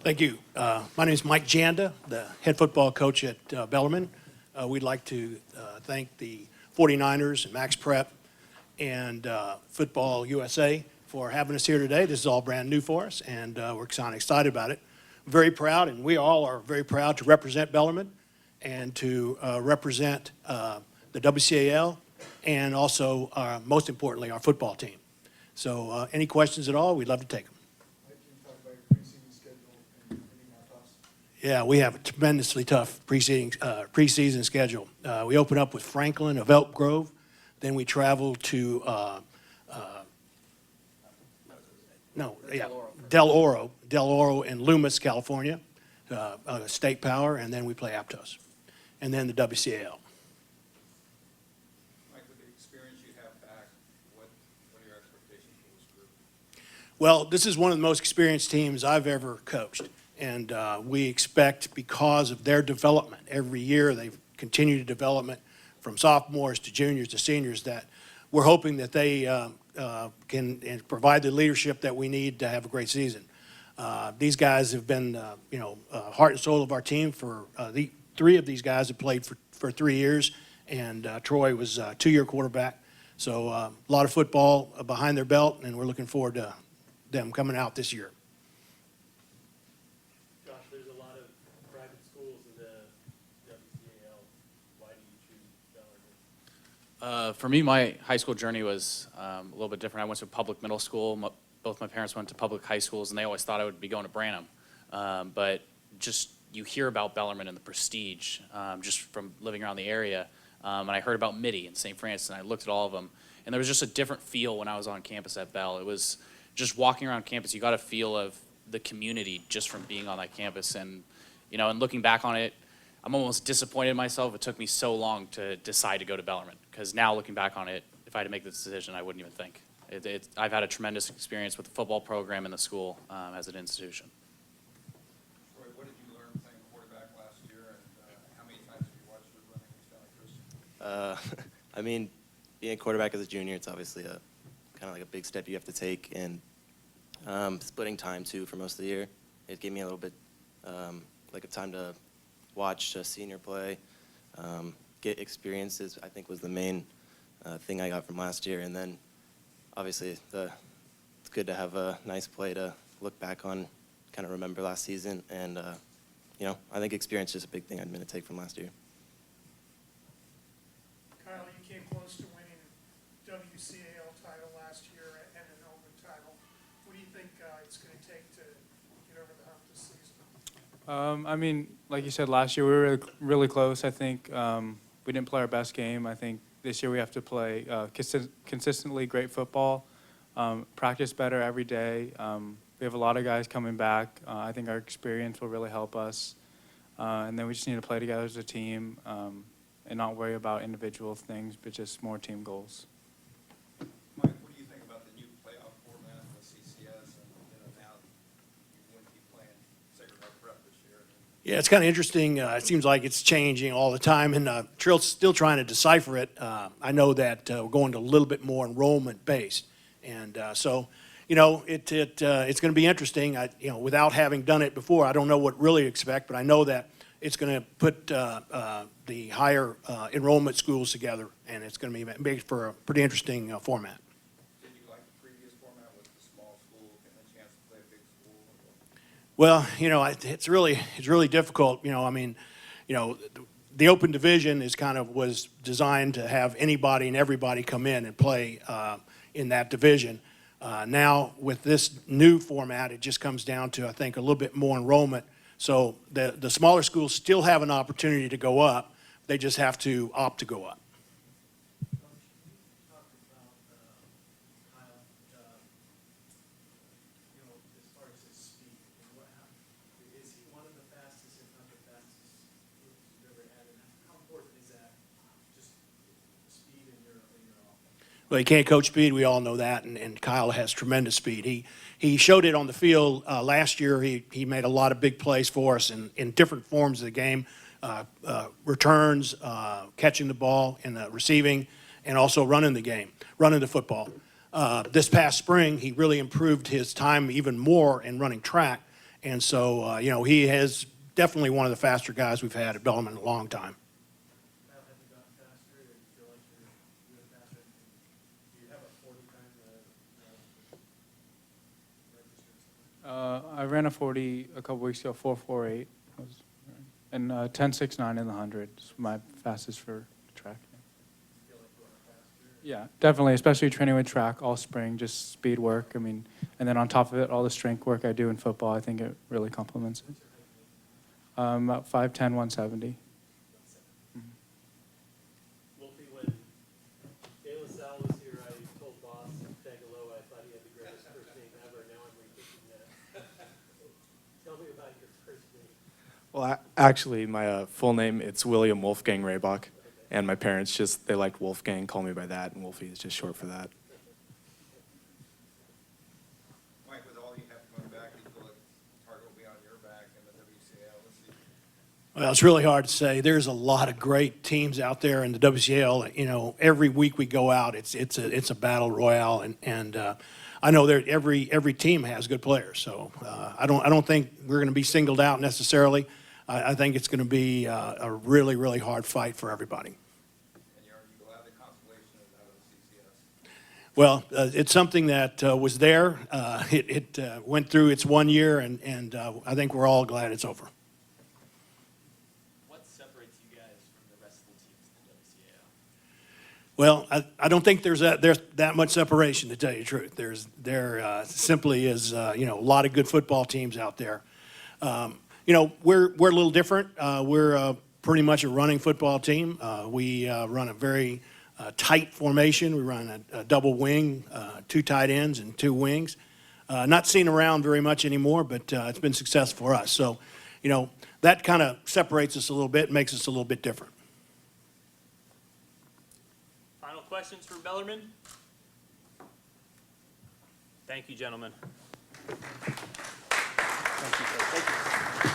Thank you. My name is Mike Janda, the head football coach at Bellarmine. We'd like to thank the 49ers and MaxPrep and Football USA for having us here today. This is all brand new for us, and we're excited about it. Very proud, and we all are very proud to represent Bellarmine and to represent the WCAL and also, most importantly, our football team. So any questions at all, we'd love to take them. Yeah, we have a tremendously tough preseason schedule. We open up with Franklin of Elk Grove. Then we travel to Del Oro in Loomis, California, State Power, and then we play Aptos. And then the WCAL. Mike, with the experience you have back, what are your expectations for this group? Well, this is one of the most experienced teams I've ever coached. And we expect, because of their development, every year they've continued development from sophomores to juniors to seniors, that we're hoping that they can provide the leadership that we need to have a great season. These guys have been, heart and soul of our team. For the three of these guys have played for 3 years, and Troy was a 2-year quarterback. So a lot of football behind their belt, and we're looking forward to them coming out this year. For me, my high school journey was a little bit different. I went to public middle school. Both my parents went to public high schools, and they always thought I would be going to Branham. But just you hear about Bellarmine and the prestige just from living around the area. And I heard about Mitty and St. Francis, and I looked at all of them. And there was just a different feel when I was on campus at Bell. It was just walking around campus. You got a feel of the community just from being on that campus. And, and looking back on it, I'm almost disappointed in myself. It took me so long to decide to go to Bellarmine, because now looking back on it, if I had to make this decision, I wouldn't even think. I've had a tremendous experience with the football program and the school as an institution. Troy, what did you learn playing quarterback last year, and how many times have you watched your running against Valley Christian? I mean, being a quarterback as a junior, it's obviously kind of like a big step you have to take, and splitting time too for most of the year. It gave me a little bit like a time to watch a senior play, get experiences, I think was the main thing I got from last year. And then obviously it's good to have a nice play to look back on, kind of remember last season. And, I think experience is a big thing I'm going to take from last year. Kyle, you came close to winning WCAL title last year and an open title. What do you think it's going to take to get over the hump this season? I mean, like you said, last year we were really close. I think we didn't play our best game. I think this year we have to play consistently great football, practice better every day. We have a lot of guys coming back. I think our experience will really help us. And then we just need to play together as a team and not worry about individual things, but just more team goals. Mike, what do you think about the new playoff format with CCS, and now you wouldn't be playing Sacred Heart Prep this year? Yeah, it's kind of interesting. It seems like it's changing all the time, and Trill's still trying to decipher it. I know that we're going to a little bit more enrollment-based, and so, it's going to be interesting. Without having done it before, I don't know what really to expect, but I know that it's going to put the higher enrollment schools together, and it's going to be made for a pretty interesting format. Did you like the previous format with the small school and the chance to play a big school? Well, it's really difficult. The open division was designed to have anybody and everybody come in and play in that division. Now with this new format, it just comes down to, I think, a little bit more enrollment. So the smaller schools still have an opportunity to go up. They just have to opt to go up. Well, he can't coach speed. We all know that, and Kyle has tremendous speed. He showed it on the field last year. He made a lot of big plays for us in different forms of the game, returns, catching the ball, and receiving, and also running the football. This past spring, he really improved his time even more in running track, And so, he is definitely one of the faster guys we've had at Bellarmine in a long time. Have you gotten faster, or do you feel like you're doing faster? Do you have a 40 time register? I ran a 40 a couple weeks ago, 4.48, and 10.69 in the 100 is my fastest for track. Feel like you are faster? Yeah, definitely, especially training with track all spring, just speed work. I mean, and then on top of it, all the strength work I do in football, I think it really complements it. About 5'10", 170. Wolfie, when De La Salle was here, I told Boss Tagaloa I thought he had the greatest first name ever. Now I'm rethinking that. Tell me about your first name. Well, actually, my full name, it's William Wolfgang Raybach, and my parents they liked Wolfgang, call me by that, and Wolfie is just short for that. Mike, with all you have coming back, do you feel like target will be on your back in the WCAL? Let's see. Well, it's really hard to say. There's a lot of great teams out there in the WCL. Every week we go out, it's a battle royale, and I know that every team has good players. So I don't think we're going to be singled out necessarily. I think it's going to be a really, really hard fight for everybody. And you will have the consolation of out of the CCS. Well, it's something that was there. It went through its 1 year, and I think we're all glad it's over. What separates you guys from the rest of the teams in the WCAL? Well, I don't think there's that much separation, to tell you the truth. There simply is a lot of good football teams out there. We're a little different. We're pretty much a running football team. We run a very tight formation. We run a double wing, 2 tight ends and 2 wings. Not seen around very much anymore, but it's been successful for us. So, that kind of separates us a little bit, makes us a little bit different. Final questions from Bellarmine? Thank you, gentlemen. Thank you.